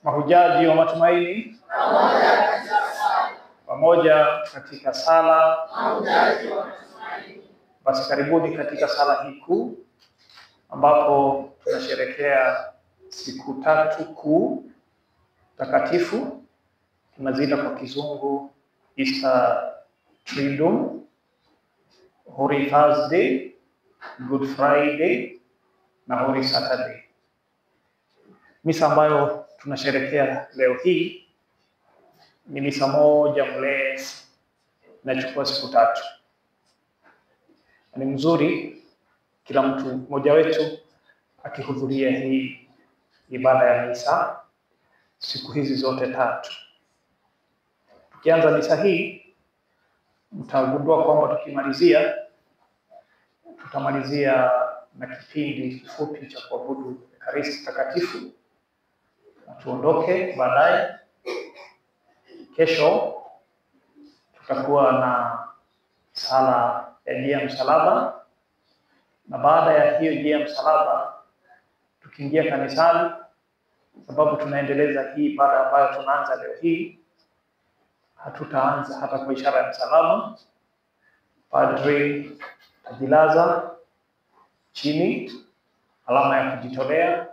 Mahujaji wa matumaini pamoja katika sala. Basi karibuni katika sala hii kuu ambapo tunasherehekea siku tatu kuu takatifu. Tunaziita kwa Kizungu Easter Triduum, Holy Thursday, Good Friday na Holy Saturday. Misa ambayo tunasherehekea leo hii ni misa moja mrefu, inachukua siku tatu. Ni mzuri kila mtu mmoja wetu akihudhuria hii ibada ya misa siku hizi zote tatu. Tukianza misa hii, mtagundua kwamba tukimalizia tutamalizia na kipindi kifupi cha kuabudu Ekaristi Takatifu. Tuondoke baadaye. Kesho tutakuwa na sala ya njia ya msalaba, na baada ya hiyo njia ya msalaba tukiingia kanisani, sababu tunaendeleza hii ibada ambayo tunaanza leo hii. Hatutaanza hata kwa ishara ya msalaba. Padri tajilaza chini, alama ya kujitolea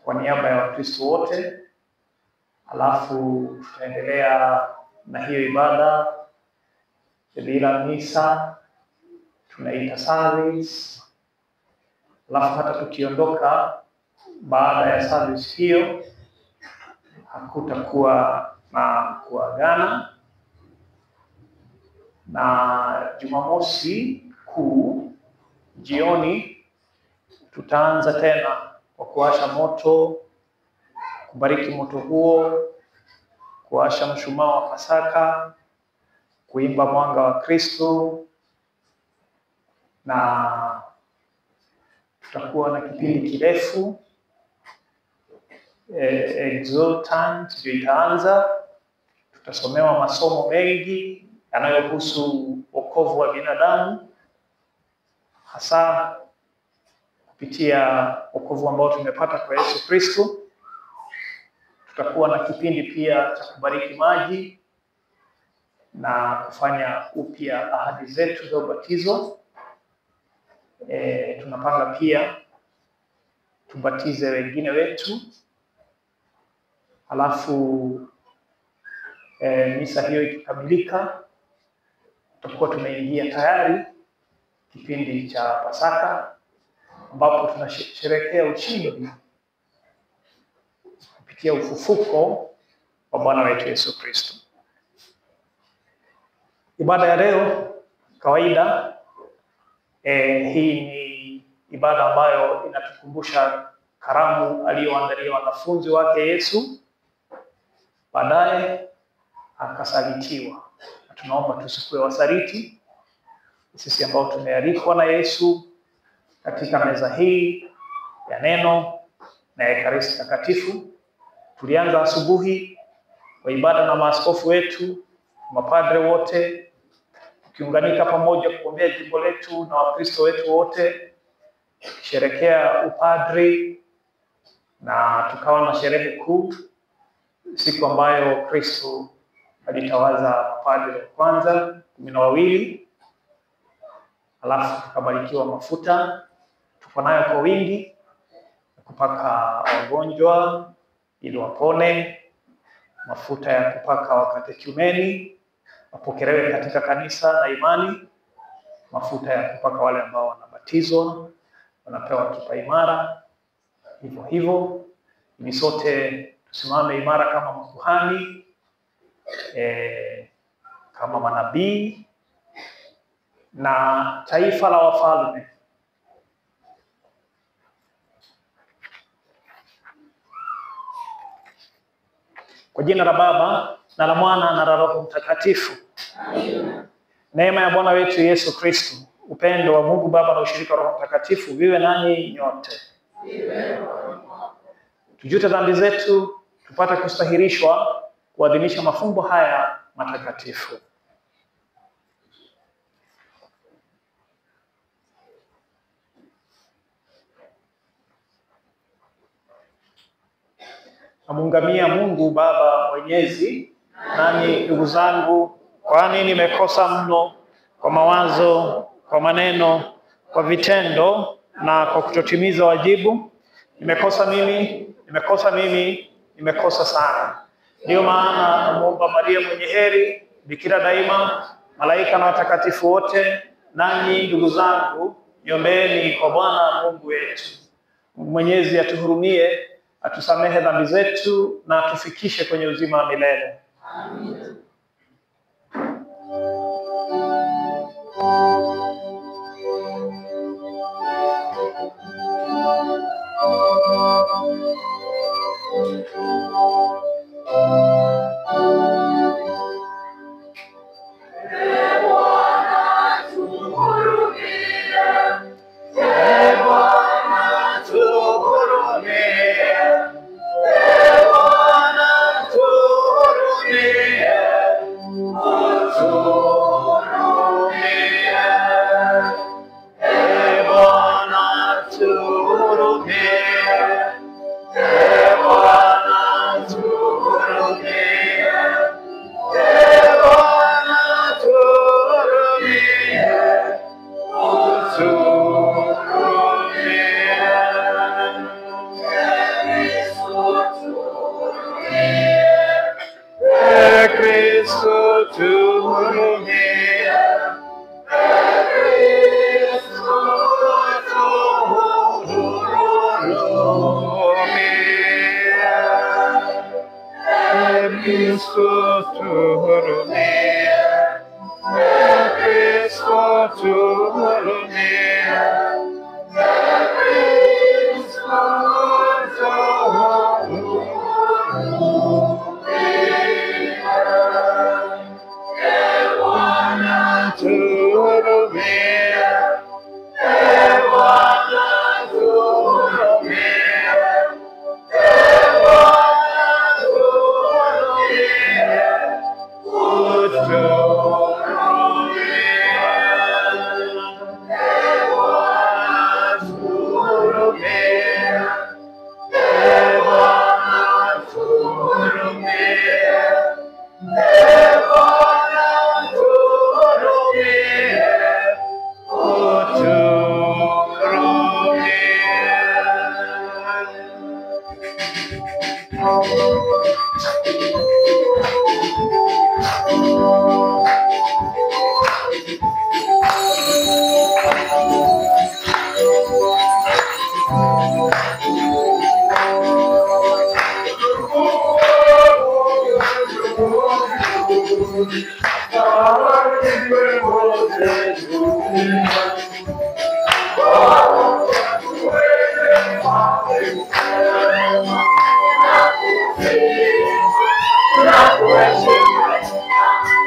kwa niaba ya Wakristo wote. Alafu tutaendelea na hiyo ibada bila misa, tunaita service. Alafu hata tukiondoka baada ya service hiyo, hakutakuwa na kuagana. Na Jumamosi kuu jioni tutaanza tena kwa kuwasha moto, kubariki moto huo, kuwasha mshumaa wa Pasaka, kuimba mwanga wa Kristo, na tutakuwa na kipindi kirefu exultant ndio itaanza. Tutasomewa masomo mengi yanayohusu wokovu wa binadamu, hasa kupitia wokovu ambao tumepata kwa Yesu Kristo. Tutakuwa na kipindi pia cha kubariki maji na kufanya upya ahadi zetu za ubatizo. Tunapanga pia tubatize wengine wetu. Alafu misa hiyo ikikamilika, tutakuwa tumeingia tayari kipindi cha Pasaka, ambapo tunasherehekea ushindi kupitia ufufuko wa Bwana wetu Yesu Kristo. Ibada ya leo kawaida, hii ni ibada ambayo inatukumbusha karamu aliyoandalia wanafunzi wake Yesu, baadaye akasalitiwa. Tunaomba tusikuwe wasaliti sisi ambao tumealikwa na Yesu katika meza hii ya neno na Ekaristi Takatifu. Tulianza asubuhi kwa ibada na maaskofu wetu, mapadre wote, tukiunganika pamoja kuombea jimbo letu na Wakristo wetu wote, kusherehekea upadri, na tukawa na sherehe kuu siku ambayo Kristo alitawaza mapadri wa kwanza 12. Alafu tukabarikiwa mafuta, tuko nayo kwa wingi, kupaka wagonjwa ili wapone, mafuta ya kupaka wakatekumeni wapokelewe katika kanisa na imani, mafuta ya kupaka wale ambao wanabatizwa wanapewa kipaimara, hivyo hivyo, ili sote tusimame imara kama makuhani, kama manabii na taifa la wafalme. Kwa jina la Baba na la Mwana na la Roho Mtakatifu. Amina. Neema ya Bwana wetu Yesu Kristo, upendo wa Mungu Baba na ushirika wa Roho Mtakatifu viwe nanyi nyote. Tujute dhambi zetu, tupate kustahirishwa kuadhimisha mafumbo haya matakatifu. Namuungamia Mungu Baba Mwenyezi, nani ndugu zangu, kwani nimekosa mno kwa mawazo, kwa maneno, kwa vitendo na kwa kutotimiza wajibu. Nimekosa nimekosa sana. Ndio maana namuomba Maria mwenye heri, bikira daima, malaika na watakatifu wote, nanyi ndugu zangu, niombeeni kwa Bwana Mungu wetu. Mwenyezi atuhurumie, atusamehe dhambi zetu na atufikishe kwenye uzima wa milele. Amen.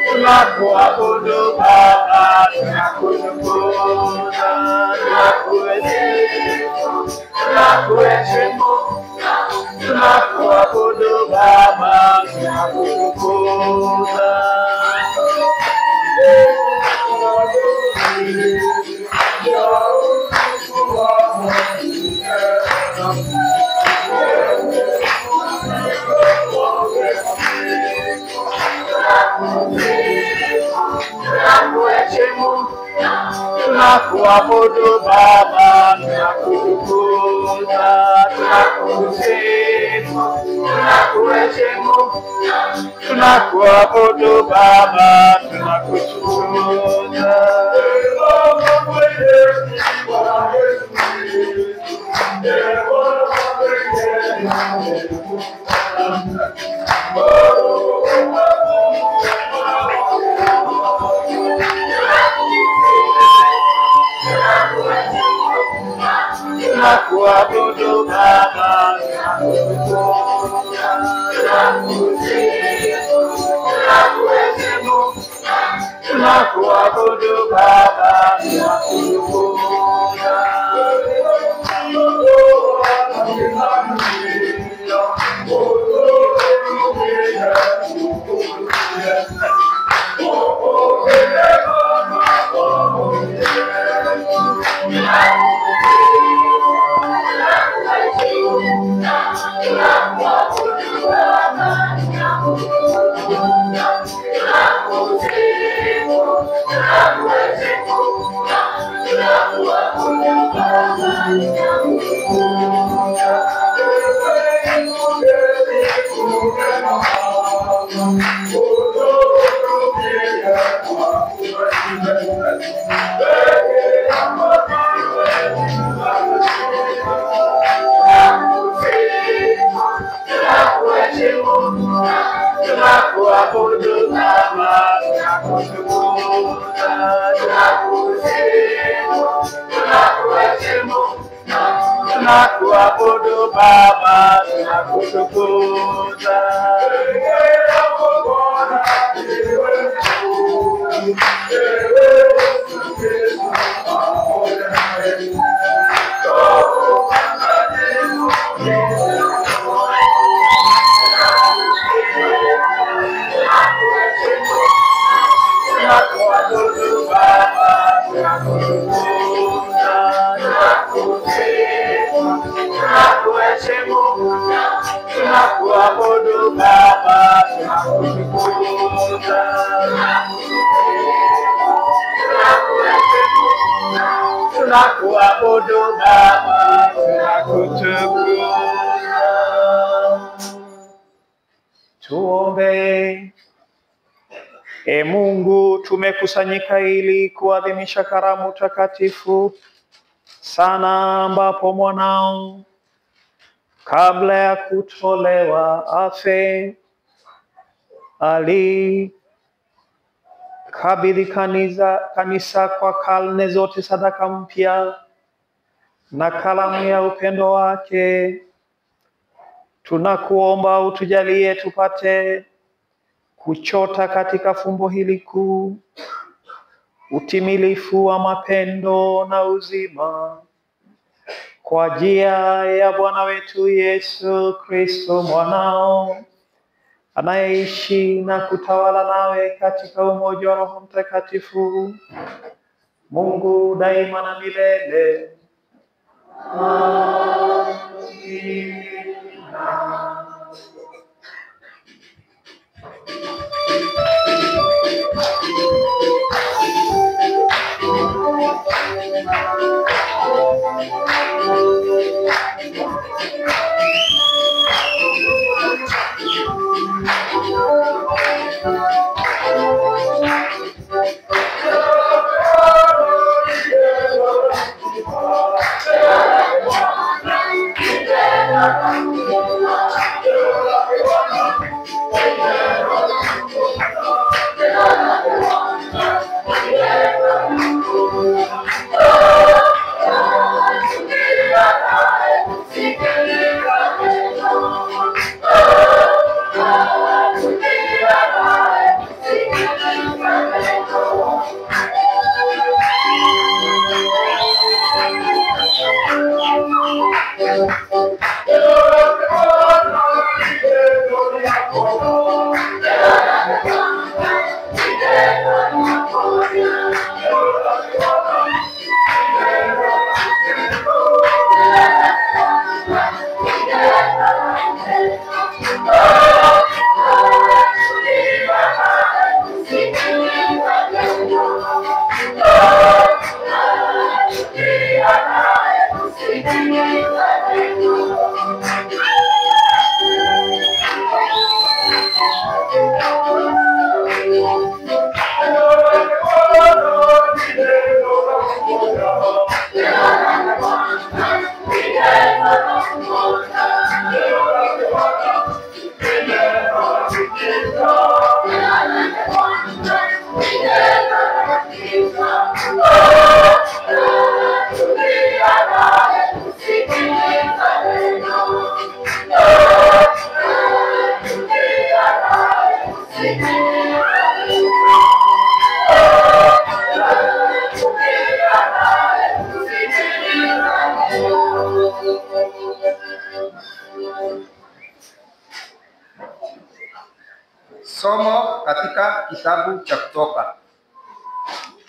Tunakuabudu Baba, tunakutukuza, tunakuheshimu, tunakuabudu Baba, tunakutukuza. Tunakuabudu Baba, tunakutukuza, tunakusifu, tunakuheshimu, tunakuabudu Baba, tunakutukuza. Tunakuabudu Baba, tunakutukuza, tunakusifu, tunakuheshimu, tunakuabudu Baba, tunakutukuza. Tunakuabudu Baba, tunakutukuza, tunakusifu, tunakuheshimu, tunakuabudu Baba, tunakutukuza. Tunakuabudu Baba, tunakutukuza, tunakusifu, tunakuheshimu, tunakuabudu Baba, tunakutukuza. Tunakuabudu Baba, tunakutukuza. Tuombe. E Mungu, tumekusanyika ili kuadhimisha karamu takatifu sana, ambapo mwanao kabla ya kutolewa afe alikabidhi kanisa kwa karne zote sadaka mpya na kalamu ya upendo wake. Tunakuomba utujalie tupate kuchota katika fumbo hili kuu utimilifu wa mapendo na uzima, kwa njia ya Bwana wetu Yesu Kristo mwanao, anayeishi na kutawala nawe katika umoja wa Roho Mtakatifu, Mungu daima na milele. Amina. Somo katika kitabu cha Kutoka.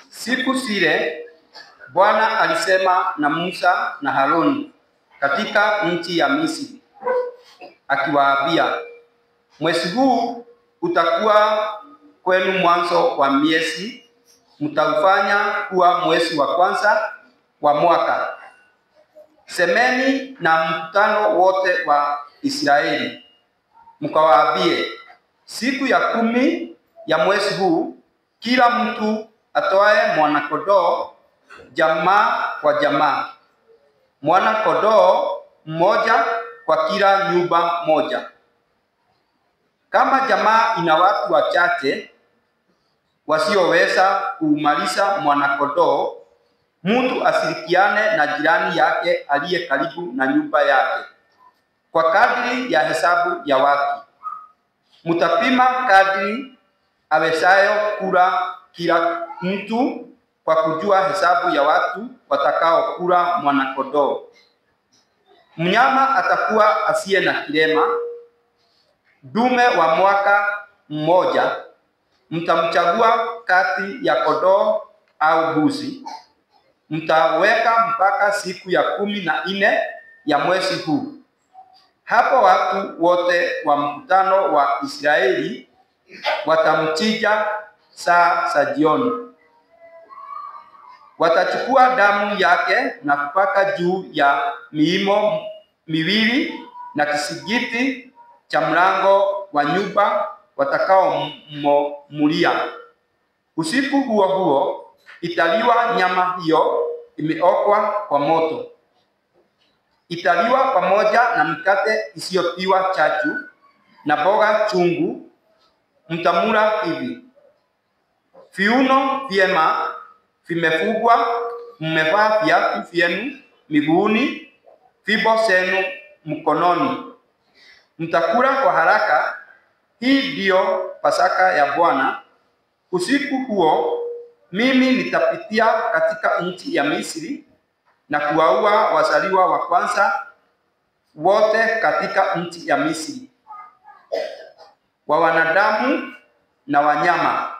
Siku zile Bwana alisema na Musa na Haruni katika nchi ya Misri, akiwaambia, mwezi huu utakuwa kwenu mwanzo wa miezi, mtaufanya kuwa mwezi wa kwanza wa mwaka. Semeni na mkutano wote wa Israeli, mkawaambie, siku ya 10 ya mwezi huu, kila mtu atoe mwana-kondoo jamaa kwa jamaa, mwana-kondoo mmoja kwa kila nyumba moja. Kama jamaa ina watu wachache wasioweza kumaliza mwana-kondoo, mtu ashirikiane na jirani yake aliye karibu na nyumba yake, kwa kadri ya hesabu ya watu. Mtapima kadri awezayo kula kila mtu, kwa kujua hesabu ya watu watakao kula mwana-kondoo. Mnyama atakuwa asiye na kilema, dume wa mwaka mmoja. Mtamchagua kati ya kondoo au mbuzi. Mtaweka mpaka siku ya 14 ya mwezi huu. Hapo watu wote wa mkutano wa Israeli watamchinja saa za jioni. Watachukua damu yake na kupaka juu ya miimo miwili na kisigiti cha mlango wa nyumba watakaomulia. Usiku huo huo italiwa nyama hiyo imeokwa kwa moto. Italiwa pamoja na mikate isiyotiwa chachu na mboga chungu. Mtamula hivi: viuno vyema vimefungwa, mmevaa viatu vyenu miguuni, fimbo zenu mkononi. Mtakula kwa haraka. Hii ndiyo Pasaka ya Bwana. Usiku huo mimi nitapitia katika nchi ya Misri na kuwaua wazaliwa wa kwanza wote katika nchi ya Misri, wa wanadamu na wanyama.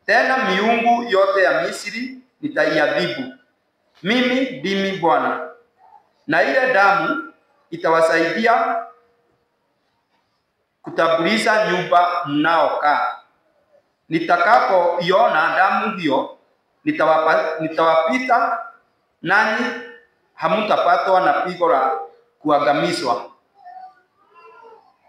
Tena miungu yote ya Misri nitaiadhibu. Mimi ndimi Bwana. Na ile damu itawasaidia kutambulisha nyumba mnaokaa. Nitakapoiona damu hiyo, nitawapita, nanyi hamutapatwa na pigo la kuangamizwa.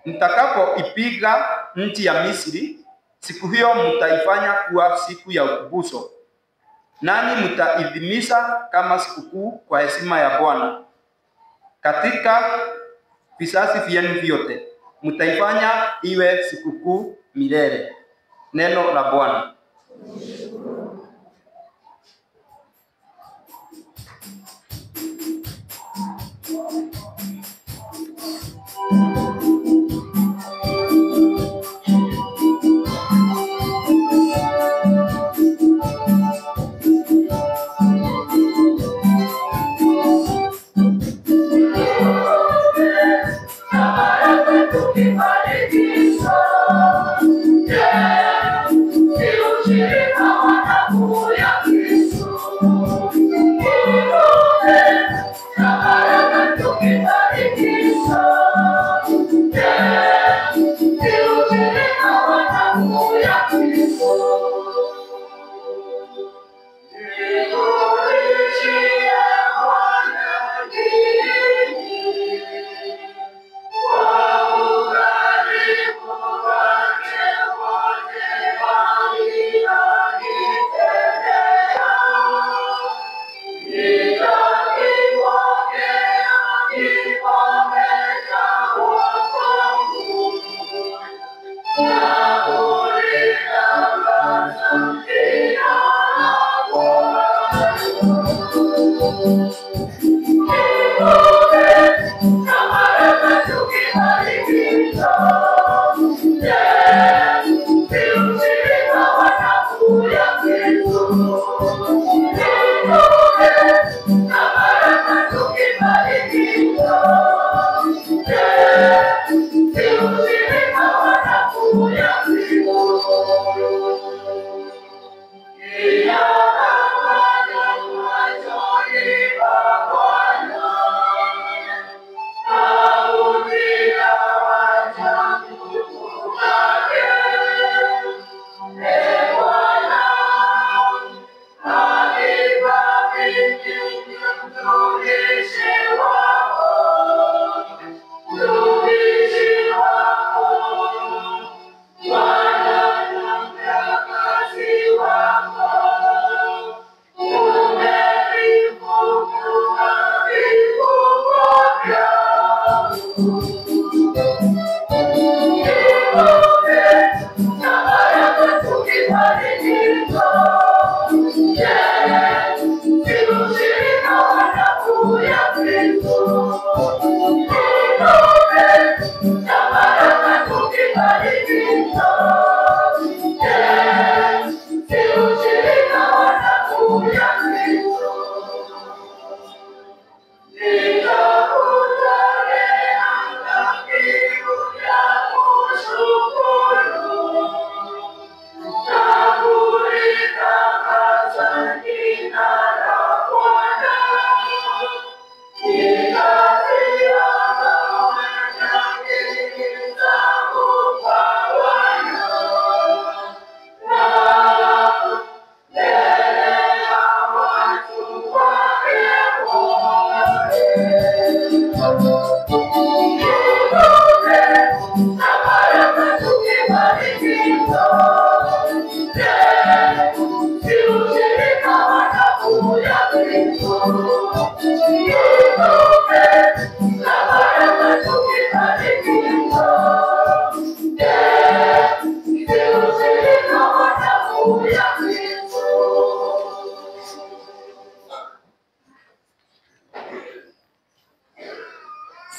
Nitakapoipiga nchi ya Misri, siku hiyo mtaifanya kuwa siku ya ukumbusho, nanyi mtaidhimisha kama sikukuu kwa heshima ya Bwana. Katika vizazi vyenu vyote mtaifanya iwe sikukuu milele. Neno la Bwana.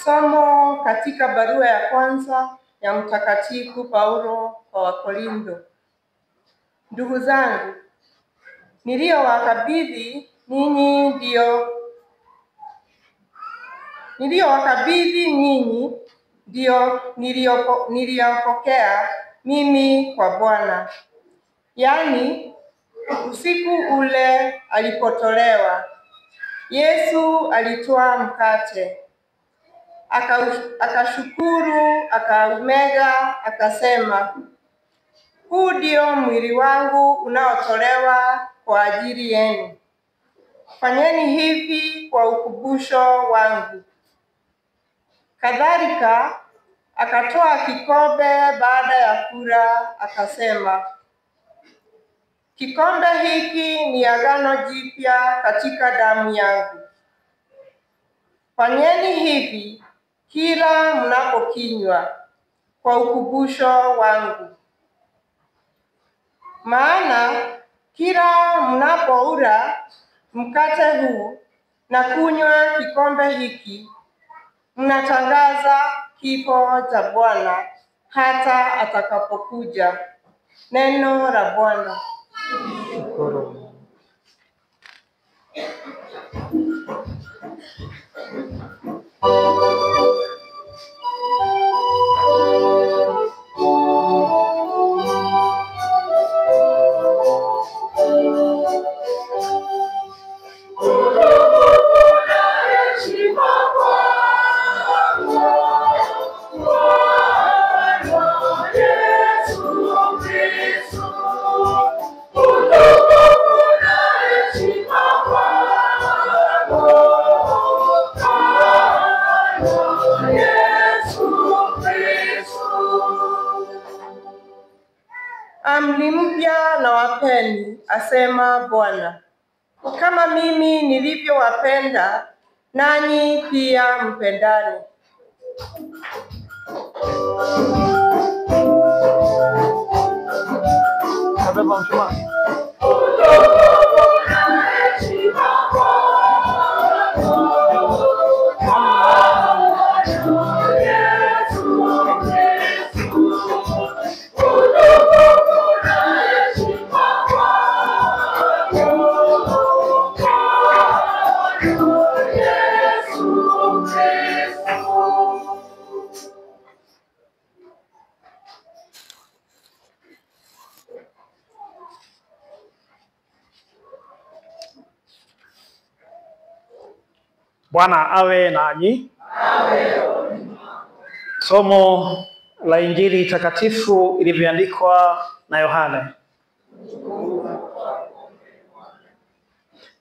Somo katika barua ya kwanza ya Mtakatifu Paulo kwa Wakorintho. Ndugu zangu, niliyowakabidhi ninyi ndio niliyopokea mimi kwa Bwana. Yaani, usiku ule alipotolewa, Yesu alitwaa mkate, akashukuru, akaumega, akasema, huu ndio mwili wangu unaotolewa kwa ajili yenu. Fanyeni hivi kwa ukumbusho wangu. Kadhalika, akatoa kikombe baada ya kula, akasema, kikombe hiki ni agano jipya katika damu yangu. Fanyeni hivi kila mnapokinywa kwa ukumbusho wangu. Maana kila mnapoula mkate huu na kunywa kikombe hiki, mnatangaza kifo cha Bwana hata atakapokuja. Neno la Bwana. asema Bwana. Kama mimi nilivyowapenda, nanyi pia mpendane. Bwana awe nanyi. Somo la Injili takatifu ilivyoandikwa na Yohane.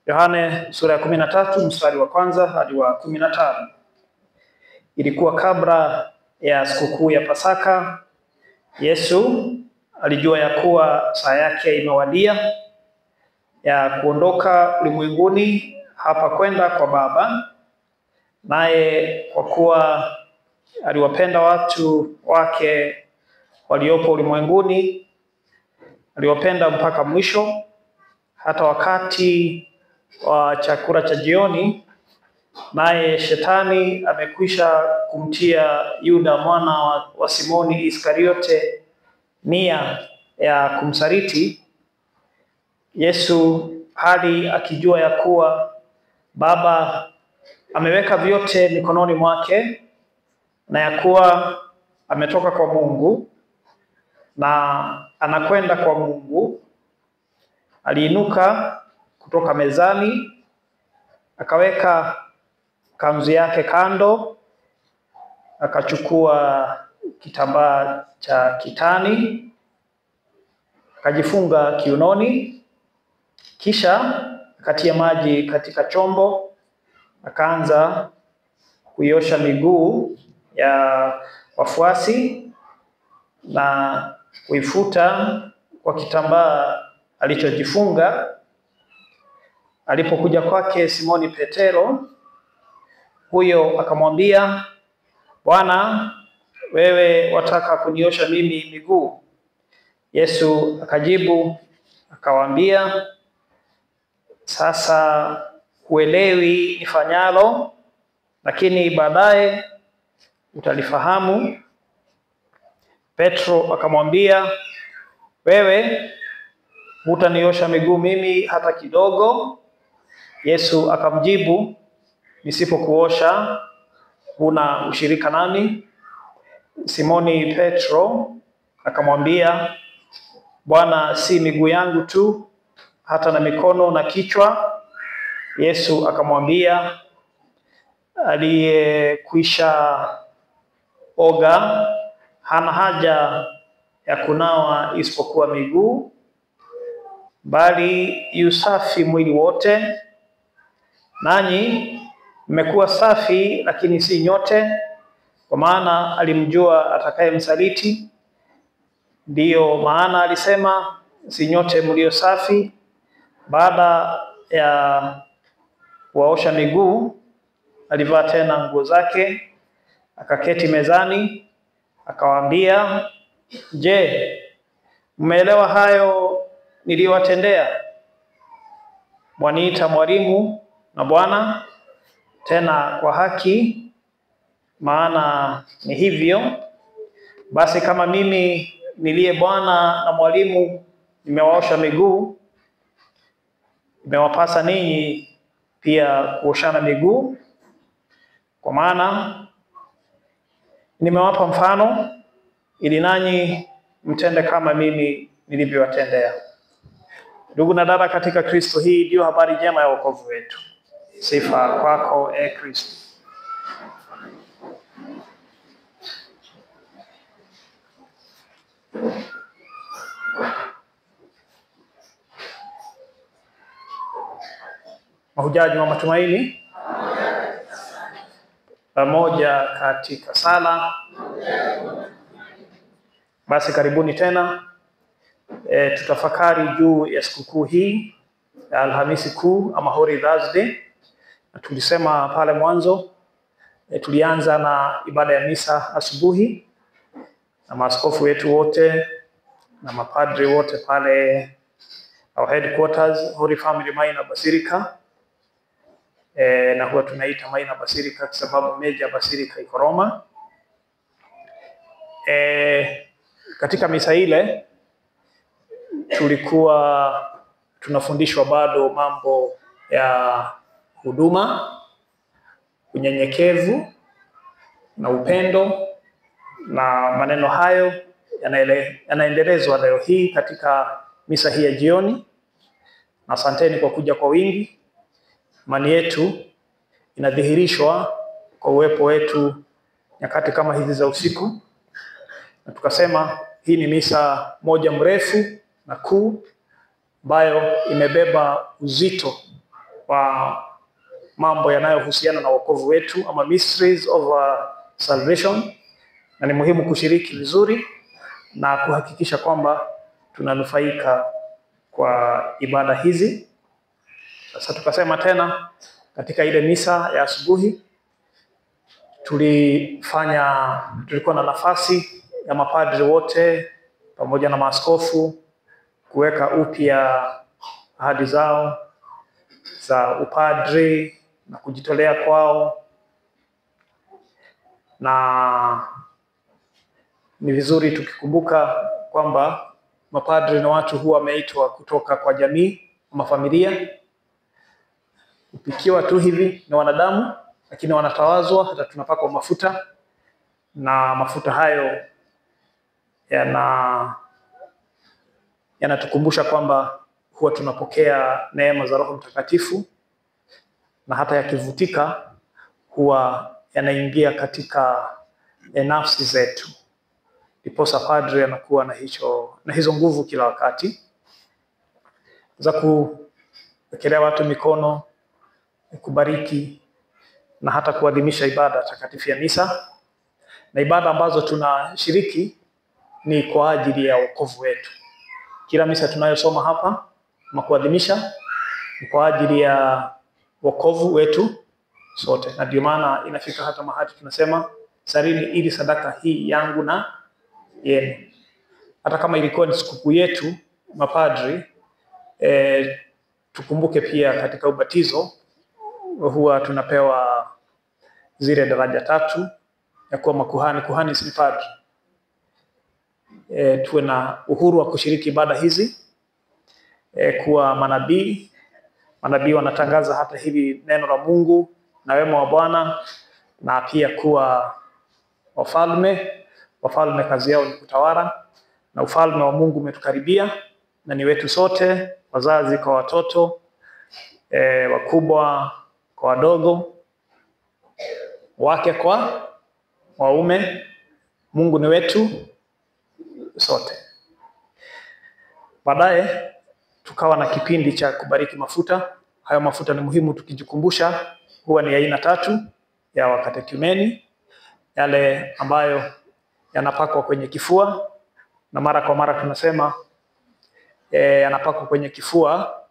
Yohane sura ya 13 mstari wa kwanza hadi wa 15. Ilikuwa kabla ya sikukuu ya Pasaka. Yesu alijua ya kuwa saa yake imewadia ya kuondoka ulimwenguni hapa kwenda kwa Baba. Naye kwa kuwa aliwapenda watu wake waliopo ulimwenguni, aliwapenda mpaka mwisho. Hata wakati wa chakula cha jioni, naye Shetani amekwisha kumtia Yuda mwana wa Simoni Iskariote nia ya kumsaliti. Yesu hali akijua ya kuwa Baba ameweka vyote mikononi mwake na ya kuwa ametoka kwa Mungu na anakwenda kwa Mungu, aliinuka kutoka mezani, akaweka kanzu yake kando, akachukua kitambaa cha kitani, akajifunga kiunoni, kisha akatia maji katika chombo, akaanza kuiosha miguu ya wafuasi na kuifuta kwa kitambaa alichojifunga. Alipokuja kwake Simoni Petero, huyo akamwambia, Bwana, wewe wataka kuniosha mimi miguu? Yesu akajibu akawaambia, sasa huelewi nifanyalo, lakini baadaye utalifahamu. Petro akamwambia, wewe hutaniosha miguu mimi hata kidogo? Yesu akamjibu, nisipokuosha huna ushirika nami. Simoni Petro akamwambia, Bwana, si miguu yangu tu, hata na mikono na kichwa. Yesu akamwambia, aliyekwisha oga hana haja ya kunawa isipokuwa miguu, bali yusafi mwili wote. Nanyi mmekuwa safi, lakini si nyote, kwa maana alimjua atakayemsaliti. Ndiyo maana alisema, si nyote mlio safi. Baada ya kuwaosha miguu, alivaa tena nguo zake, akaketi mezani, akawaambia, je, mmeelewa hayo niliyowatendea? Mwaniita mwalimu na Bwana, tena kwa haki, maana ni hivyo. Basi kama mimi niliye Bwana na mwalimu nimewaosha miguu, imewapasa ninyi pia kuoshana miguu. Kwa maana nimewapa mfano, ili nanyi mtende kama mimi nilivyowatendea. Ndugu na dada katika Kristo, hii ndio habari njema ya wokovu wetu. Sifa kwako, Kristo. Mahujaji wa matumaini, pamoja katika sala. Basi karibuni tena tutafakari juu ya sikukuu hii ya Alhamisi Kuu ama Holy Thursday. Na tulisema pale mwanzo tulianza na ibada ya misa asubuhi na maaskofu wetu wote na mapadri wote pale our headquarters Holy Family Minor Basilica. Na huwa tunaita Minor Basilica kwa sababu Major Basilica iko Roma. Katika misa ile tulikuwa tunafundishwa bado mambo ya huduma, unyenyekevu na upendo, na maneno hayo yanaendelezwa leo hii katika misa hii ya jioni. Na asanteni kwa kuja kwa wingi. Imani yetu inadhihirishwa kwa uwepo wetu nyakati kama hizi za usiku. Na tukasema hii ni misa moja mrefu na kuu ambayo imebeba uzito wa mambo yanayohusiana na wokovu wetu ama mysteries of salvation, na ni muhimu kushiriki vizuri na kuhakikisha kwamba tunanufaika kwa ibada hizi. Sasa tukasema tena katika ile misa ya asubuhi tulikuwa na nafasi ya mapadri wote pamoja na maaskofu kuweka upya ahadi zao za upadri na kujitolea kwao, na ni vizuri tukikumbuka kwamba mapadri na watu huwa wameitwa kutoka kwa jamii ama familia. Upikiwa tu hivi na wanadamu, lakini wanatawazwa, hata tunapakwa mafuta, na mafuta hayo yanatukumbusha kwamba huwa tunapokea neema za Roho Mtakatifu, na hata yakivutika huwa yanaingia katika nafsi zetu. Ndiposa padri anakuwa na hizo nguvu kila wakati za kuwekelea watu mikono, kubariki na hata kuadhimisha ibada takatifu ya misa. Na ibada ambazo tunashiriki ni kwa ajili ya wokovu wetu. Kila misa tunayosoma hapa na kuadhimisha ni kwa ajili ya wokovu wetu sote. Na ndio maana inafika hata mahali tunasema salini ili sadaka hii yangu na yenu. Hata kama ilikuwa ni sikukuu yetu mapadri, tukumbuke pia katika ubatizo huwa tunapewa zile daraja tatu ya kuwa makuhani. Kuhani si padri. Tuwe na uhuru wa kushiriki ibada hizi, kuwa manabii. Manabii wanatangaza hata hivi neno la Mungu na wema wa Bwana, na pia kuwa wafalme. Wafalme kazi yao ni kutawala, na ufalme wa Mungu umetukaribia na ni wetu sote, wazazi kwa watoto, wakubwa kwa wadogo, wake kwa waume. Mungu ni wetu sote. Baadaye tukawa na kipindi cha kubariki mafuta. Hayo mafuta ni muhimu tukijikumbusha, huwa ni aina tatu ya wakatekumeni, yale ambayo yanapakwa kwenye kifua, na mara kwa mara tunasema yanapakwa kwenye kifua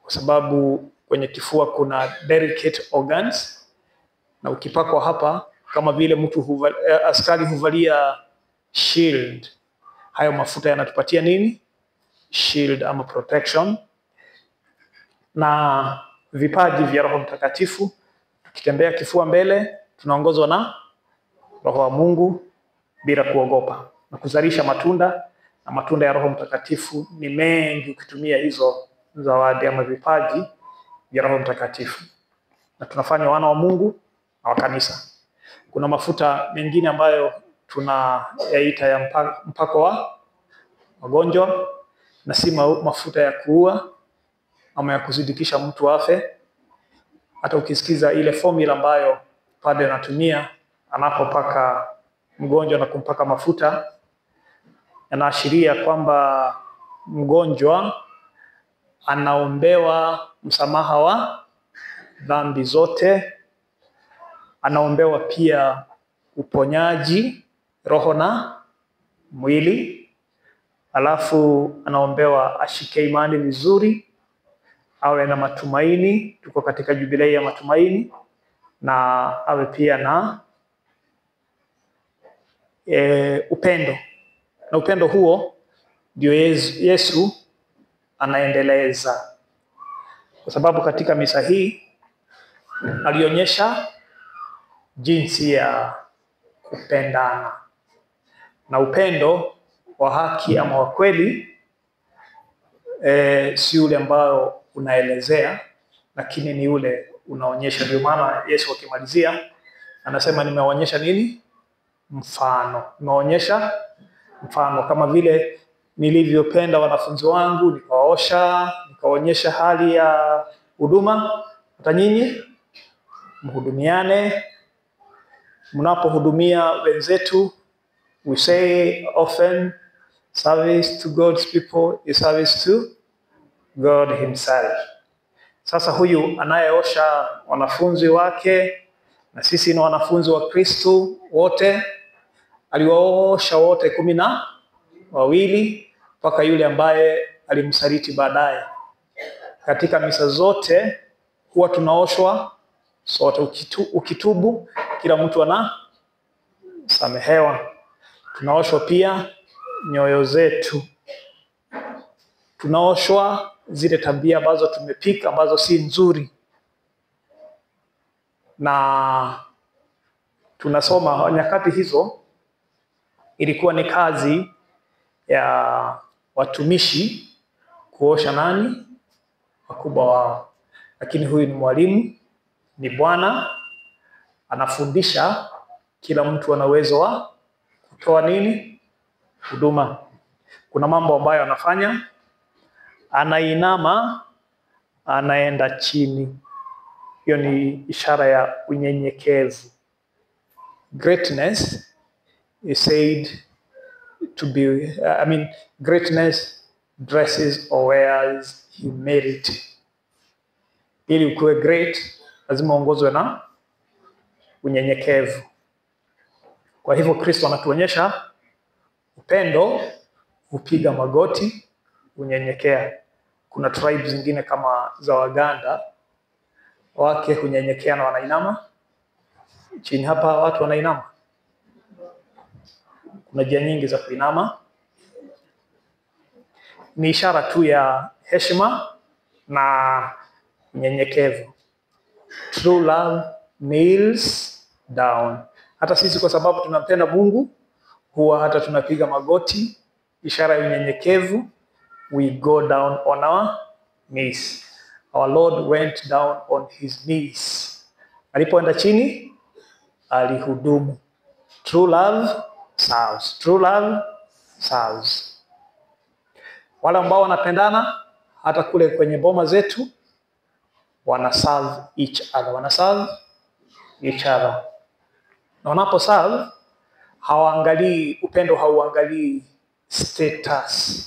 kwa sababu kwenye kifua kuna delicate organs, na ukipakwa hapa kama vile askari huvalia shield, hayo mafuta yanatupatia nini? Shield ama protection. Na vipaji vya Roho Mtakatifu, tukitembea kifua mbele tunaongozwa na Roho wa Mungu bila kuogopa na kuzalisha matunda, na matunda ya Roho Mtakatifu ni mengi ukitumia hizo zawadi ama vipaji vya Roho Mtakatifu, na tunafanya wana wa Mungu na wa kanisa. Kuna mafuta mengine ambayo tunayaita ya mpako wa magonjwa, na si mafuta ya kuua ama ya kuzidikisha mtu afe. Hata ukisikiza ile formula ambayo padre anatumia anapopaka mgonjwa na kumpaka mafuta, yanaashiria kwamba mgonjwa anaombewa msamaha wa dhambi zote, anaombewa pia uponyaji roho na mwili, alafu anaombewa ashike imani vizuri, awe na matumaini, tuko katika jubilei ya matumaini, na awe pia na upendo. Na upendo huo ndio Yesu anaendeleza, kwa sababu katika misa hii alionyesha jinsi ya kupendana, na upendo wa haki ama wa kweli si ule ambao unaelezea, lakini ni ule unaonyesha. Ndio maana Yesu akimalizia anasema nimeonyesha nini? Mfano. Nimeonyesha mfano, kama vile nilivyopenda wanafunzi wangu nikawaosha, nikaonyesha hali ya huduma, hata nyinyi mhudumiane. Mnapohudumia wenzetu, we say often, service to God's people is service to God himself. Sasa huyu anayeosha wanafunzi wake, na sisi ni wanafunzi wa Kristo wote, aliwaosha wote 12 mpaka yule ambaye alimsaliti baadaye. Katika misa zote huwa tunaoshwa sote. Ukitubu kila mtu anasamehewa. Tunaoshwa pia nyoyo zetu, tunaoshwa zile tabia ambazo tumepika ambazo si nzuri. Na tunasoma nyakati hizo ilikuwa ni kazi ya watumishi kuosha nani? Wakubwa wao. Lakini huyu ni mwalimu, ni Bwana, anafundisha kila mtu ana uwezo wa kutoa nini? Huduma. Kuna mambo ambayo anafanya, anainama, anaenda chini. Hiyo ni ishara ya unyenyekevu. Greatness is said to be, greatness dresses or wears humility. Ili ukuwe great, lazima uongozwe na unyenyekevu. Kwa hivyo Kristo anatuonyesha upendo, upiga magoti, unyenyekea. Kuna tribes zingine kama za Waganda, wake hunyenyekea na wanainama chini. Hapa watu wanainama. Kuna njia nyingi za kuinama. Ni ishara tu ya heshima na unyenyekevu. True love kneels down. Hata sisi kwa sababu tunampenda Mungu, huwa hata tunapiga magoti, ishara ya unyenyekevu. We go down on our knees. Our Lord went down on his knees. Alipoenda chini, alihudumu. True love serves. True love serves. Wale ambao wanapendana hata kule kwenye boma zetu, wana serve each other. Wana serve each other. Na wanapo serve, hawaangalii, upendo hauangalii status.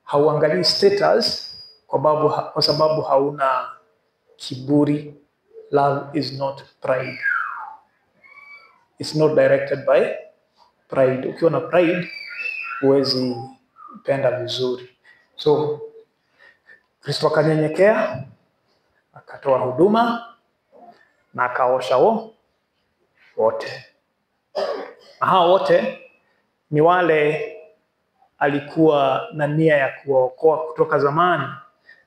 Hauangalii status kwa sababu hauna kiburi. Love is not pride. It's not directed by pride. Ukiwa na pride, huwezi penda vizuri. So, Kristo akanyenyekea, akatoa huduma, na akaosha wote. Na hao wote ni wale alikuwa na nia ya kuwaokoa kutoka zamani.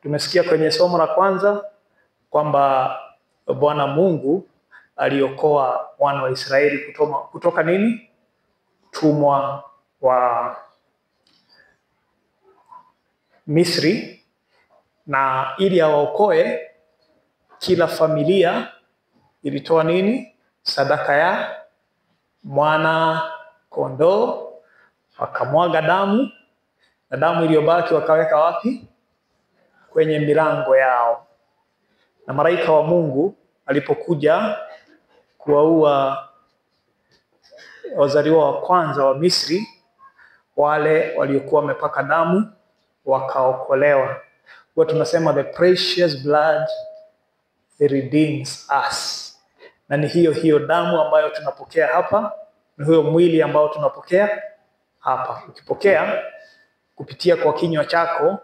Tumesikia kwenye somo la kwanza kwamba Bwana Mungu aliokoa wana wa Israeli kutoka nini? Utumwa wa Misri. Na ili awaokoe, kila familia ilitoa nini? Sadaka ya mwana kondoo, wakamwaga damu, na damu iliyobaki wakaweka wapi? Kwenye milango yao. Na malaika wa Mungu alipokuja kuwaua wazaliwa wa kwanza wa Misri, wale waliokuwa wamepaka damu wakaokolewa. Kwa tunasema the precious blood redeems us. Na ni hiyo damu ambayo tunapokea hapa, ni huyo mwili ambao tunapokea hapa. Ukipokea kupitia kwa kinywa chako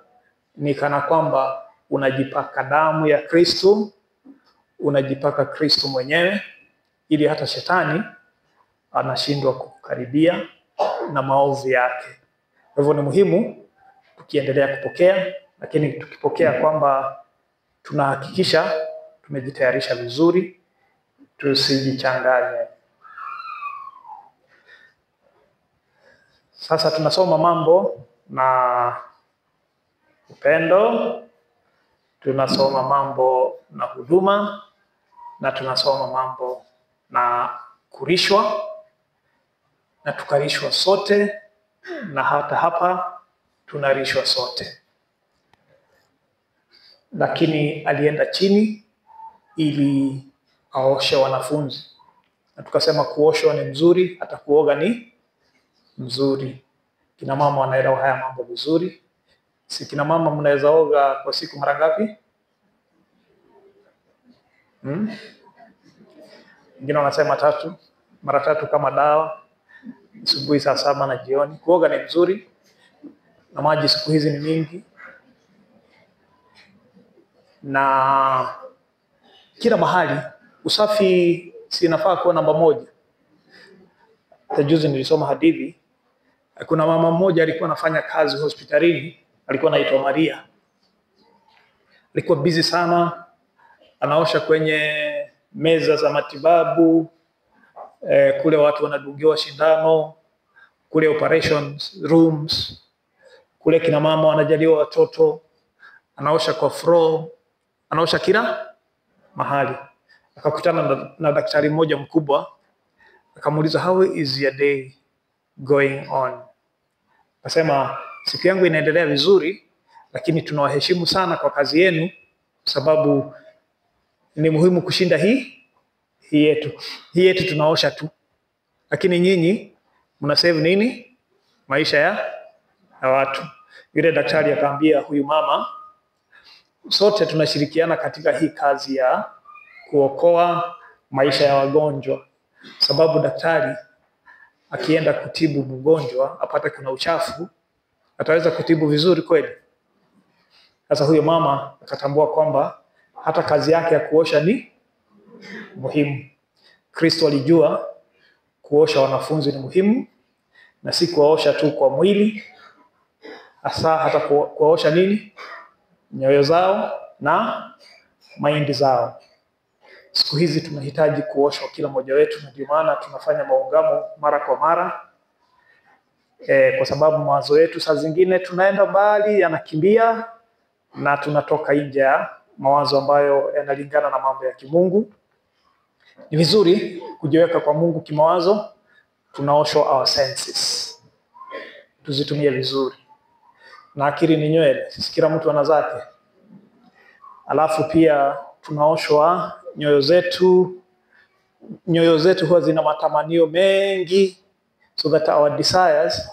ni kana kwamba unajipaka damu ya Kristo, unajipaka Kristo mwenyewe, ili hata shetani anashindwa kukaribia na maovu yake. Kwa hivyo ni muhimu tukiendelea kupokea, lakini tukipokea kwamba tunahakikisha tumejitayarisha vizuri, tusijichanganye. Sasa tunasoma mambo na upendo, tunasoma mambo na huduma, na tunasoma mambo na kurishwa, na tukarishwa sote, na hata hapa tunarishwa sote. Lakini alienda chini ili aoshe wanafunzi, na tukasema kuoshwa ni mzuri, hata kuoga ni mzuri. Kina mama wanaelewa haya mambo vizuri. Si kina mama mnaweza oga kwa siku mara ngapi? Wengine wanasema mara tatu kama dawa, asubuhi saa 7 na jioni. Kuoga ni mzuri, na maji siku hizi ni mingi, na kila mahali usafi sinafaa kuwa namba 1. Juzi nilisoma hadithi, kuna mama mmoja alikuwa anafanya kazi hospitalini, alikuwa anaitwa Maria. Alikuwa busy sana, anaosha kwenye meza za matibabu, kule watu wanadungiwa shindano, kule operations rooms, kule kina mama wanajaliwa watoto, anaosha kwa floor, anaosha kila mahali. Akakutana na daktari mmoja mkubwa, akamuuliza, how is your day going on? Akasema, siku yangu inaendelea vizuri, lakini tunawaheshimu sana kwa kazi yenu, sababu ni muhimu kushinda hii yetu tunaosha tu, lakini nyinyi mna save nini? Maisha ya watu. Yule daktari akaambia huyu mama, sote tunashirikiana katika hii kazi ya kuokoa maisha ya wagonjwa, sababu daktari akienda kutibu mgonjwa apata kuna uchafu, ataweza kutibu vizuri kweli? Sasa huyo mama akatambua kwamba hata kazi yake ya kuosha ni muhimu. Kristo alijua kuosha wanafunzi ni muhimu, na si kuosha tu kwa mwili, hasa hata kuosha nini? Nyoyo zao na maindi zao. Siku hizi tunahitaji kuoshwa kila mmoja wetu, na ndio maana tunafanya maungamo mara kwa mara, kwa sababu mawazo yetu saa zingine tunaenda mbali, yanakimbia, na tunatoka nje ya mawazo ambayo yanalingana na mambo ya kimungu. Ni vizuri kujiweka kwa Mungu kimawazo. Tunaoshwa our senses, tuzitumie vizuri. Na akili ni nywele, sisi kila mtu ana zake. Alafu pia tunaoshwa nyoyo zetu. Nyoyo zetu huwa zina matamanio mengi, so that our desires,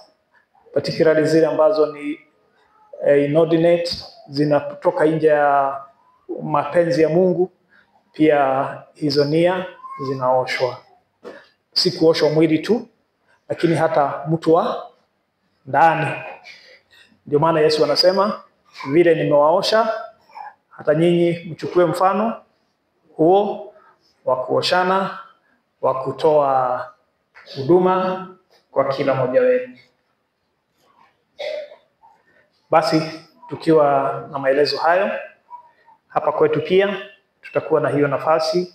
particularly zile ambazo ni inordinate, zinatoka nje ya mapenzi ya Mungu, pia hizo nia zinaoshwa. Si kuoshwa mwili tu, lakini hata mtu wa ndani. Ndio maana Yesu anasema, vile nimewaosha, hata nyinyi mchukue mfano huo wa kuoshana, wa kutoa huduma kwa kila mmoja wenu. Basi tukiwa na maelezo hayo, hapa kwetu pia tutakuwa na hiyo nafasi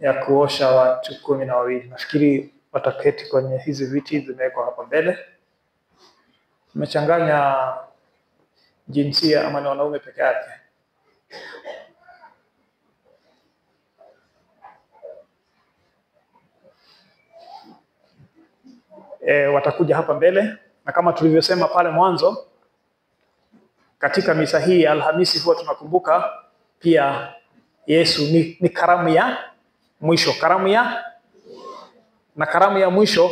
ya kuosha watu 12. Nafikiri wataketi kwenye hizi viti zimewekwa hapa mbele. Tumechanganya jinsia ama ni wanaume peke yake? Watakuja hapa mbele, na kama tulivyosema pale mwanzo, katika misa hii ya Alhamisi huwa tunakumbuka pia Yesu ni karamu ya mwisho, karamu ya mwisho